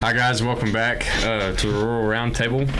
Hi guys, welcome back to the Rural Roundtable.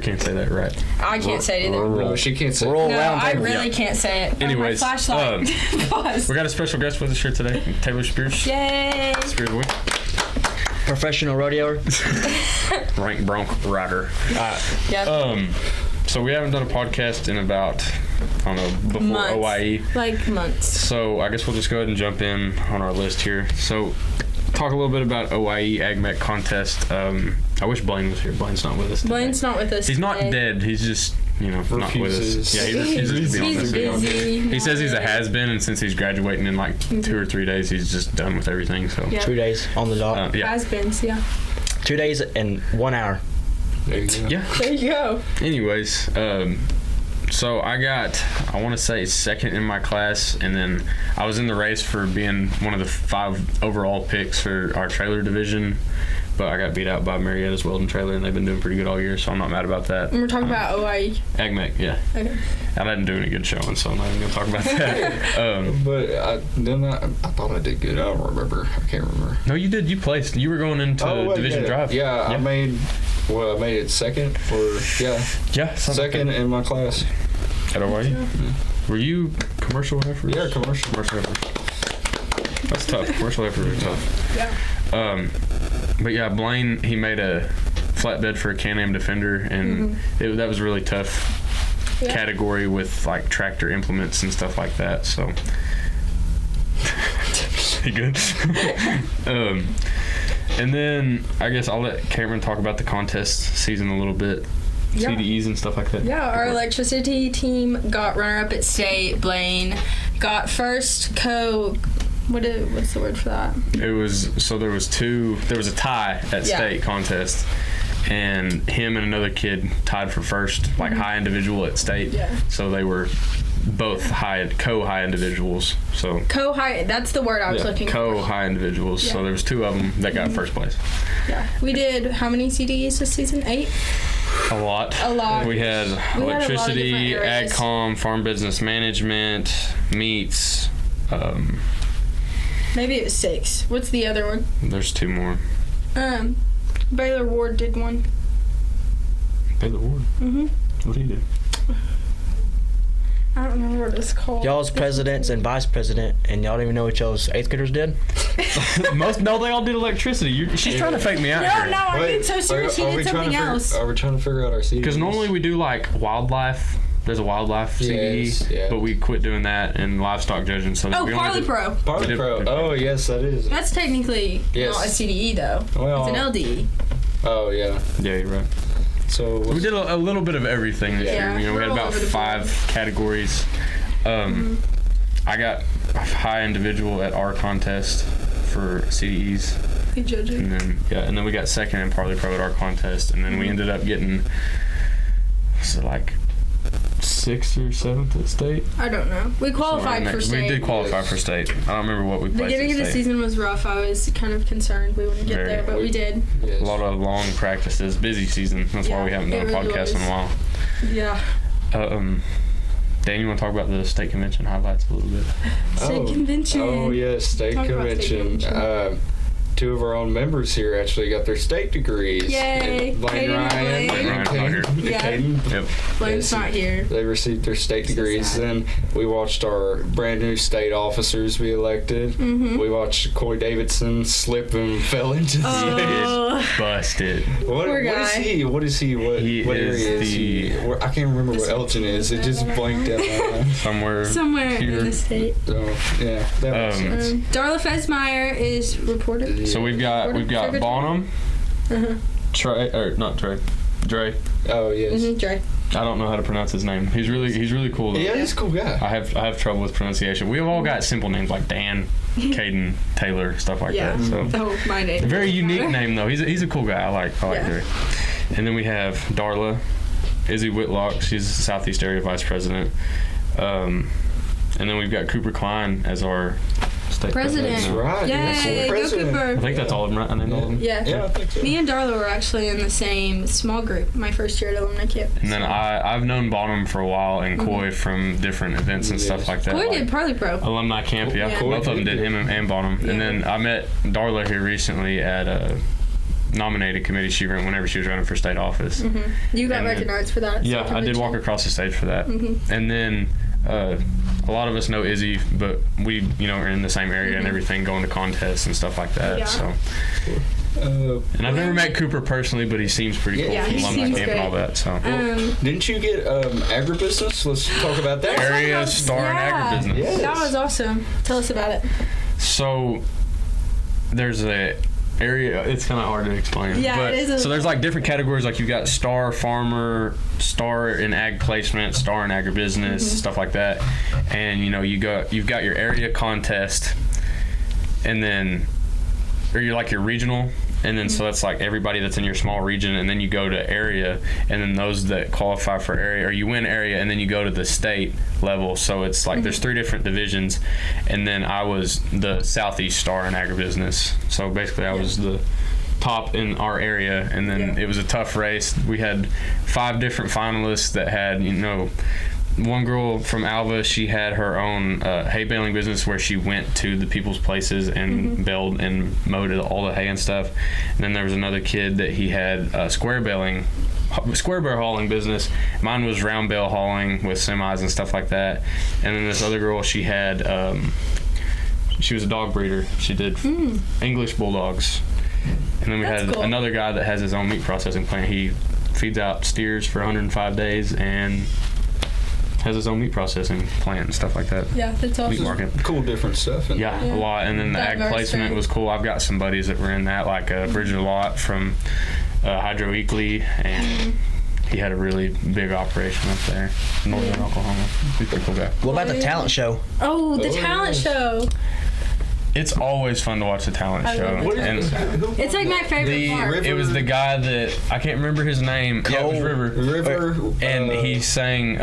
Can't say that right. I can't say it either. No, she can't say it. No, I really can't say it. Anyways, my flashlight. we got a special guest with us here today, Taylor Spears. Yay! Spears Week. Professional rodeoer. Rank bronc rider. Yep. So we haven't done a podcast in about, I don't know, before months. OIE. Like months. So I guess we'll just go ahead and jump in on our list here. So talk a little bit about OIE AgMech contest. I wish Blaine was here. Blaine's not with us today. Blaine not with us. He's not today. dead. He's just, not with us. Yeah, he's busy. He says he's a has-been, and since he's graduating in like 2 or 3 days, he's just done with everything. So Yep. 2 days on the dot. Has-beens, yeah. 2 days and 1 hour. There you go. Yeah. There you go. Anyways, so I want to say second in my class, and then I was in the race for being one of the 5 overall picks for our trailer division, but I got beat out by Marietta's Weldon Trailer, and they've been doing pretty good all year, so I'm not mad about that. And we're talking about OIE. AgMech, yeah. Okay. I didn't do any good showing, so I'm not even going to talk about that. But I thought I did good. I don't remember. I can't remember. No, you did. You placed. You were going into division drive. Yeah, I made it second second in my class. At OIE? Yeah. Were you commercial heifers? Yeah, commercial heifers. That's tough. Commercial heifers are tough. Yeah. But yeah, Blaine, he made a flatbed for a Can-Am Defender, and that was a really tough category with like tractor implements and stuff like that. So, you good? And then I guess I'll let Cameron talk about the contest season a little bit. Yeah. CDEs and stuff like that. Yeah, our electricity team got runner-up at state. Blaine got first what's the word for that? There was a tie at state contest, and him and another kid tied for first, like high individual at state. Yeah. So they were both co-high individuals. So Co-high, that's the word I was looking for. Co-high individuals. Yeah. So there was 2 of them that got first place. Yeah. We did how many CDEs this season? 8? A lot. We We had had a lot of electricity, different areas. AgCom, farm business management, meats. Maybe it was 6. What's the other one? There's 2 more. Baylor Ward did one. Baylor Ward? Mm-hmm. What did he do? I don't remember what it's called. Y'all's presidents and vice president, and y'all don't even know what y'all's 8th graders did? No, they all did electricity. She's trying to fake me out here. No, I'm being so serious. He did something else. Are we trying to figure out our CDs? Because normally we do like wildlife. There's a wildlife CDE, but we quit doing that and livestock judging. So Oh, Parley Pro. Parley Pro. Oh, yes, that is. That's technically not a CDE, though. Well, it's an LDE. Oh, yeah. Yeah, you're right. So we did a little bit of everything this year. We had about 5 categories. I got high individual at our contest for CDEs. Good judging. And then we got second in Parley Pro at our contest, and then we ended up getting like 6th or 7th at state. I don't know. We qualified for state. We did qualify for state. I don't remember what we placed. The beginning of the season was rough. I was kind of concerned we wouldn't get there, but we did. Yes. A lot of long practices, busy season. That's why we haven't done a podcast in a while. Yeah. Dan, you want to talk about the state convention highlights a little bit? State convention. Oh, yes, state convention. 2 of our own members here actually got their state degrees. Yay! Blaine Ryan and Caden. Yep. Blaine's not here. They received their state degrees. Then we watched our brand new state officers be elected. We watched Coy Davidson slip and fell into the stage. Busted. What is he? What area is he? I can't remember what Elgin is. It just blanked out my mind. Somewhere here. In the state. So, yeah, that makes sense. Darla Fesmeyer is reported. So we've got Bonham, Dre. Oh yes, Dre. I don't know how to pronounce his name. He's really cool though. Yeah, he's a cool guy. I have trouble with pronunciation. We've all got simple names like Dan, Caden, Taylor, stuff like that. So my name. A very unique name though. He's a cool guy. I like Dre. And then we have Darla, Izzy Whitlock. She's Southeast Area Vice President. And then we've got Cooper Klein as our state president. That's right. Yay, go Cooper. I think that's all of them, right? I named all of them. Yeah, I think so. Me and Darla were actually in the same small group my first year at alumni camp. And then I've known Bonham for a while and Coy from different events and stuff like that. Coy did Parley Pro. Alumni camp, yeah. Yeah. Both of them did, him and Bonham. Yeah. And then I met Darla here recently at nominated committee she ran whenever she was running for state office. You got And then- recognized for that. Yeah, I did walk across the stage for that. And then a lot of us know Izzy, but we, are in the same area and everything, going to contests and stuff like that. Yeah. So, and I've never met Cooper personally, but he seems pretty cool Yeah, from he alumni seems camp and all great. that. So, Didn't you get agribusiness? Let's talk about that. area star in agribusiness. Yes. That was awesome. Tell us about it. So there's a area. It's kind of hard to explain. Yeah, but, it is. So there's like different categories. Like you got star farmer, star in ag placement, star in agribusiness, stuff like that. And you've got your area contest, and then or you're like your regional. And then so that's like everybody that's in your small region, and then you go to area, and then those that qualify for area, or you win area, and then you go to the state level. So it's like there's 3 different divisions, and then I was the Southeast star in agribusiness. So basically I was the top in our area, and then it was a tough race. We had 5 different finalists that had, one girl from Alva, she had her own hay baling business where she went to the people's places and baled and mowed all the hay and stuff. And then there was another kid that he had square bale hauling business. Mine was round bale hauling with semis and stuff like that. And then this other girl, she had she was a dog breeder. She did English bulldogs. And then we That's had cool. another guy that has his own meat processing plant. He feeds out steers for 105 days and has his own meat processing plant and stuff like that. Yeah, that's awesome. Meat market. Cool, different stuff. And Yeah, a lot. And then the ag Diverse placement thing. was cool. I've got some buddies that were in that, like Bridget Lott from Hydro Weekly, and he had a really big operation up there in northern Oklahoma. He's a pretty cool guy. What about the talent show? Oh, the talent show. It's always fun to watch the talent I show. love it. And It's like my favorite part. it was the guy that I can't remember his name. Yeah, it was River. River. And he sang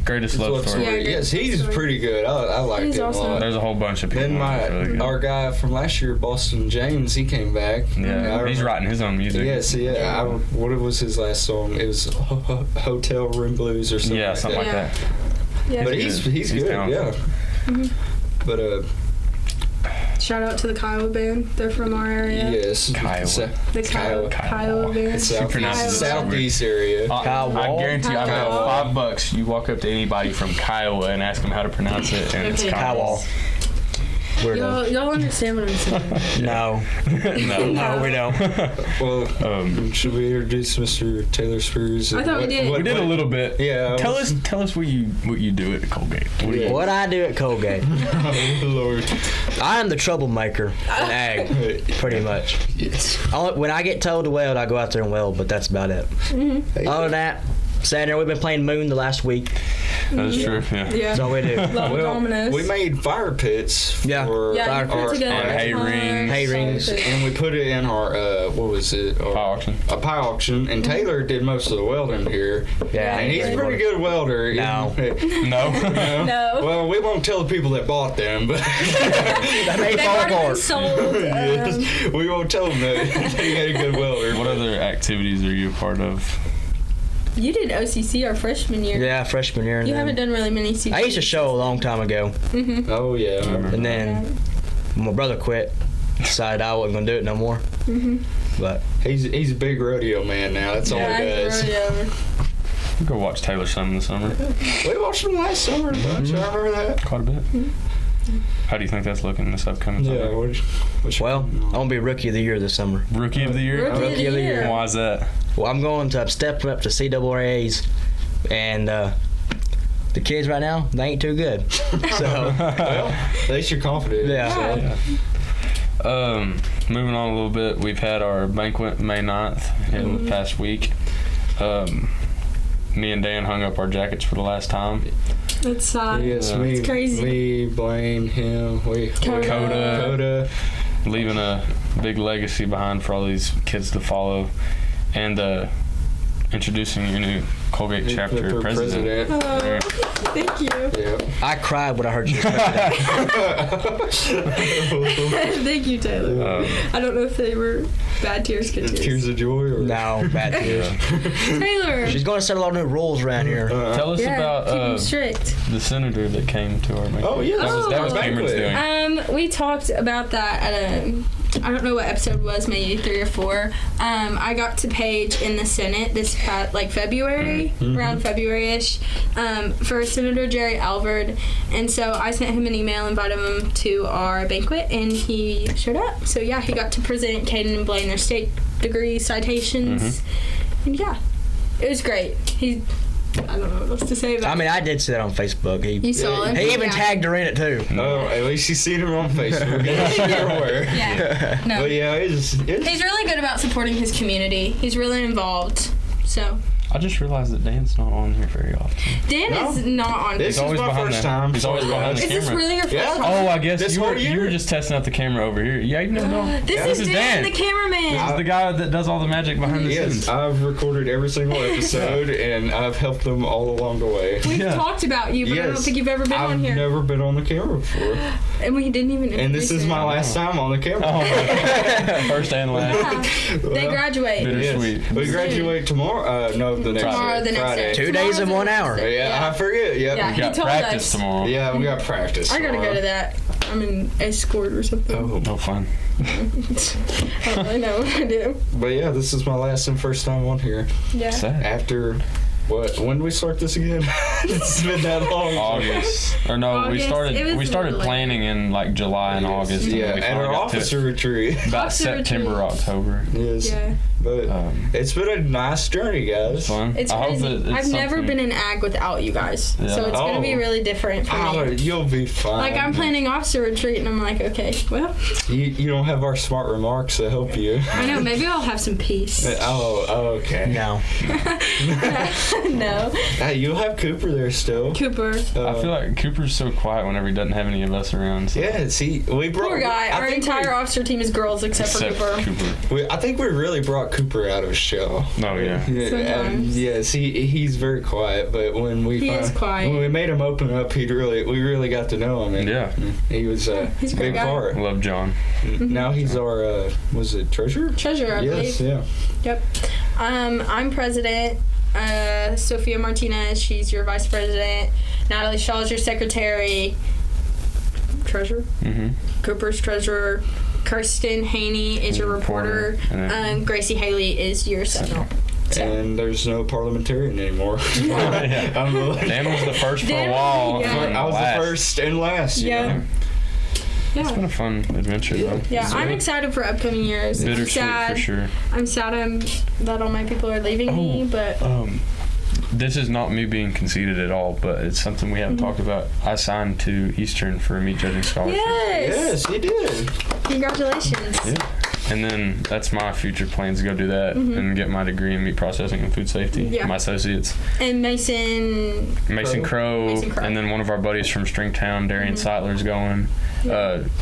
Greatest Love Story. Yeah, Yes, he's pretty good. I liked He's him a awesome. lot. There's a whole bunch of people. Then that's really good. our guy from last year, Boston James, he came back. Yeah, he's writing his own music. Yes, yeah. What was his last song? It was Hotel Room Blues or something. Yeah, something like Yeah. that. Yeah. But he's good. talented. Yeah. But Shout out to the Kiowa band. They're from our area. yes, Kiowa. The Kiowa. Kiowa band. pronounced it Southeast area. I guarantee you, I bet Kiowa. $5 you walk up to anybody from Kiowa and ask them how to pronounce it, and it's Okay. Kiowa. Weirdo. Y'all understand what I'm saying? No. No, we don't. Well, should we introduce Mr. Taylor Spears? I thought we did. We did a little bit. Yeah. Tell us what you do at Colgate. What do you? What I do at Colgate, Lord. I am the troublemaker in ag, pretty much. Yes. When I get told to weld, I go out there and weld, but that's about it. Other than that, sitting there, we've been playing Moon the last week. That's true. Yeah. Yeah. That's all we do. Level Dominus. We made fire pits Yeah. for Yeah, you put our, it together. and hay rings. Hay rings. and we put it in our what was it? Our, Pie auction. A pie auction, and Taylor did most of the welding here. Yeah, And he's a pretty good welder. No. No. No. Well, we won't tell the people that bought them, but That may They've fall already been apart. sold. yes, we won't tell them that he had a good welder. What other activities are you a part of? You did OCC our freshman year. Yeah, freshman year. And You then- haven't done really many CCs. I used to show a long time ago, Oh yeah. and then when my brother quit, decided I wasn't gonna do it no more. But He's a big rodeo man now. That's all he does. We'll go watch Taylor some in the summer. We watched him last summer. Don't you remember that? Quite a bit. How do you think that's looking this upcoming Yeah. summer? well, I'm gonna be rookie of the year this summer. Rookie of the year? Rookie of the year. Why is that? Well, I'm going to step up to CAAs, and the kids right now they ain't too good. So Well, at least you're confident. Yeah. So. Moving on a little bit, we've had our banquet May 9th in the past week. Me and Dan hung up our jackets for the last time. It's sad. Yes, Yeah. me, It's crazy. Me, Blaine, him, Coda. Coda. Leaving a big legacy behind for all these kids to follow, and introducing your new Colgate chapter president. Oh, Yeah. thank you. Yep. I cried when I heard you. Thank you, Taylor. I don't know if they were bad tears, good tears. Tears of joy. Or? No, bad tears. Taylor. She's going to set a lot of new rules around here. Tell us Yeah, keep about 'em strict. the senator that came to our banquet. Oh, yeah. that was Oh. Cameron's doing. We talked about that at I don't know what episode it was, maybe 3 or 4. I got to Paige in the Senate this past, February, around February-ish, for Senator Jerry Alvord. And so I sent him an email, invited him to our banquet, and he showed up. So yeah, he got to present Caden and Blaine their state degree citations. And yeah, it was great. I don't know what else to say about I mean, I did see that on Facebook. You saw it? He even tagged her in it too. Oh, at least you seen him on Facebook. You're aware. Yeah. No. But yeah, it's He's really good about supporting his community. He's really involved. So. I just realized that Dan's not on here very often. Dan is not on. This He's always is my behind first the- time. he's always behind the Is this camera. really your first Yeah. time? Oh, I guess This you whole were year. just testing out the camera over here. Yeah, you've never known. This is Dan, the cameraman. This is the guy that does all the magic behind the Yes, scenes. I've recorded every single episode, and I've helped them all along the way. We've Yeah. talked about you, but I don't Yes. think you've ever been I've on here. never been on the camera before, And we didn't even. and this introduce is my him. last time on the camera. Oh, my. First and last. Yeah. They graduate. Bittersweet. Yes. We graduate tomorrow. No, the next Tomorrow, day. the next Friday. day. 2 days and 1 hour. Yeah, I forget. Yep. Yeah. We He got told practice us. tomorrow. Yeah, we got practice. I gotta go to that. I'm an escort or something. Oh, No fun. I don't really know what I do. but yeah, this is my last and first time on here. Yeah. Sad. After what? When did we start this again? It's been that long. August. Or no, August. we It started was planning in July and August. and Yeah, then we at finally our got to officer retreat. about Officer September, retreat. October. Yes. Yeah. But it's been a nice journey, guys. It's fun. It's I hope crazy. that it's I've never something- been in ag without you guys, Yeah. so it's gonna be Oh. really different for Oh, me. you'll be fine. Like I'm planning officer retreat, and I'm like, okay, well, You don't have our smart remarks to help you. I know maybe I'll have some peace. Oh, okay. No. No, Hey, you'll have Cooper there still. Cooper. I feel like Cooper's so quiet whenever he doesn't have any of us around. So. Yeah, see, we brought. Poor guy. I Our think entire officer team is girls except for Cooper. I think we really brought Cooper out of his shell. Oh yeah. Sometimes. Yes, he's very quiet, but when we He is quiet. when we made him open up, we really got to know him. And Yeah. he was a he's a great big guy. part. Love John. Now he's our was it treasurer? Treasurer, I Yes, believe. yeah. Yep. I'm president. Sophia Martinez, she's your vice president. Natalie Shaw is your secretary. Treasurer. Mm-hmm. Cooper's treasurer. Kirsten Haney is your reporter. And then- Gracie Haley is your sentinel. So. And there's no parliamentarian anymore. Yeah. Dan was the first for a Dan- while. yeah. and I was last. the first and last. you Yeah. know? It's been a fun adventure though. Yeah, I'm excited for upcoming years. I'm Bittersweet sad. for sure. I'm sad that all my people are leaving me, but This is not me being conceited at all, but it's something we haven't talked about. I signed to Eastern for a meat judging scholarship. yes, Yes, he did. congratulations. Yeah. And then that's my future plans to go do that and get my degree in meat processing and food safety. Yeah. My associates, And Mason Crow, Mason Crow. and then one of our buddies from Stringtown, Darian Seidler's going.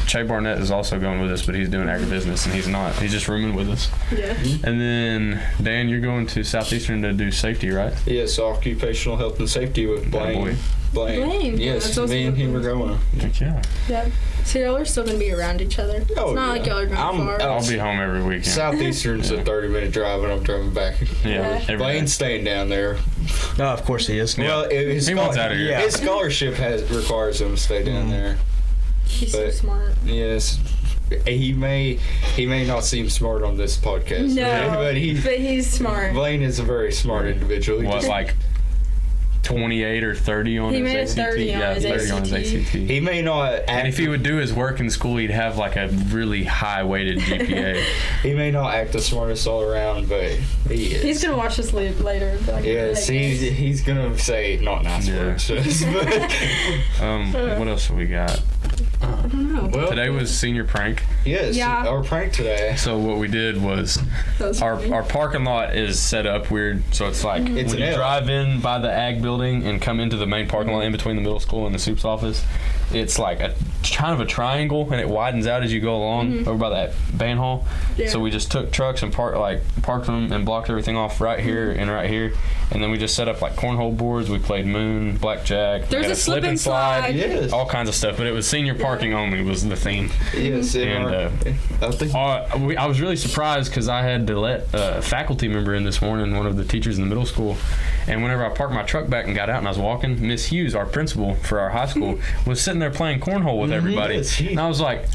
Che Barnett is also going with us, but he's doing agribusiness, and he's not. He's just rooming with us. Yeah. And then, Dan, you're going to Southeastern to do safety, right? Yes, occupational health and safety with Blaine. Blaine. Yeah, Yes, that's also me and him are going. Heck yeah. Yeah. So y'all are still going to be around each other. It's Oh, not like yeah. y'all are going far. I'll be home every weekend. Southeastern's a 30-minute drive, and I'm driving back. Yeah. every Blaine's day. staying down there. No, of course he is. Yeah. Well, his, He wants out of here. his scholarship requires him to stay down there. He's so but- smart. Yes, he may not seem smart on this podcast. No, but he's smart. Blaine is a very smart individual. He What, just- like 28 or 30 on He his made a ACT? 30 on yeah, his 30 on his ACT. ACT. he may not And act, if he would do his work in school, he'd have like a really high weighted GPA. he may not act the smartest all around, but he is. He's going to watch this later. And be like, Yes, "Hey, he's gonna say not nice Yeah. words. But What else have we got? I don't know. well, Today was senior prank. yes, Yeah. our prank today. So what we did was That was funny. our parking lot is set up weird. So it's like It's when an you L. drive in by the ag building and come into the main parking lot in between the middle school and the soup's office, it's like a kind of a triangle, and it widens out as you go along over by that band hall. Yeah. So we just took trucks and parked them and blocked everything off right here and right here, and then we just set up like cornhole boards. We played moon, blackjack. We There's had a slip and slide. Yes, all kinds of stuff. But it was senior parking only was the theme. yes, And, I think I was really surprised because I had to let a faculty member in this morning, one of the teachers in the middle school. And whenever I parked my truck back and got out and I was walking, Miss Hughes, our principal for our high school, was sitting there playing cornhole with everybody. Yes, she- And I was like,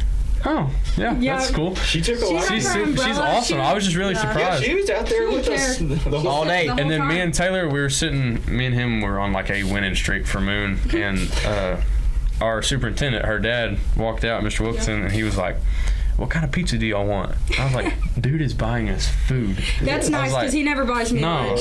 Oh, yeah, Yeah. that's cool. She took a She lot. had She's her umbrella. awesome. She- I was just really yeah. Yeah, surprised. she was out there with didn't us care. the whole All day. The whole And then me time. and Taylor, we were sitting. Me and him were on like a winning streak for Moon, and our superintendent, her dad, walked out, Mr. Wilkinson, and he was like, "What kind of pizza do y'all want?" I was like, "Dude is buying us food." That's I nice was like, because he never buys me No. lunch.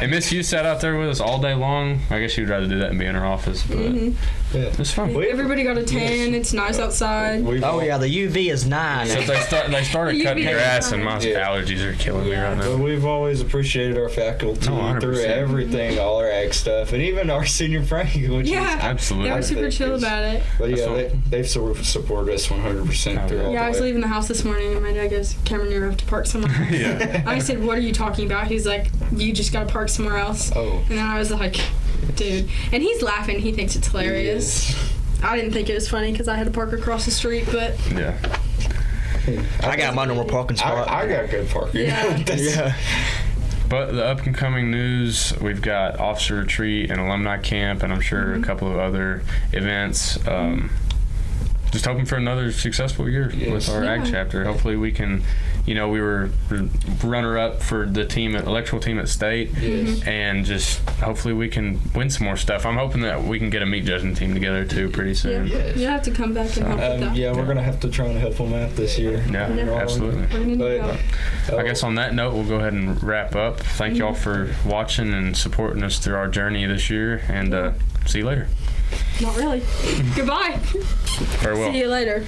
And Miss Hughes sat out there with us all day long. I guess she would rather do that than be in her office, but Yeah. it's fun. Everybody got a tan. It's nice outside. Oh yeah, the UV is 9. So they started You cutting be grass, and my Yeah. allergies are killing me right But now. we've always appreciated our faculty Oh, 100%. through everything, all our ag stuff, and even our senior Frank, which Yeah. is. Absolutely. They were super think chill it's- about it. But That's yeah, what- they've sort of supported us 100% through all Yeah, I the was way. leaving the house this morning and my dad goes, Cameron, you have to park somewhere else. Yeah. I said, what are you talking about? He's like, you just gotta park somewhere else. Oh. And then I was like, dude. And he's laughing. He thinks it's hilarious. Yes. I didn't think it was funny because I had to park across the street, but Yeah. I got my normal parking spot. I got good parking. Yeah. That's- Yeah. But the up and coming news, we've got officer retreat and alumni camp, and I'm sure a couple of other events. Just hoping for another successful year Yes. with our ag Yeah. chapter. Hopefully we can, we were runner up for the electrical team at state, Yes. and just hopefully we can win some more stuff. I'm hoping that we can get a meat judging team together too pretty soon. yeah. Yes. You have to come back and help with that. Yeah, we're going to have to try and help them out this year. Yeah, Yeah. absolutely. We're gonna need to But, go. I guess on that note, we'll go ahead and wrap up. Thank y'all for watching and supporting us through our journey this year, and see you later. Not really. Goodbye. Farewell. See you later.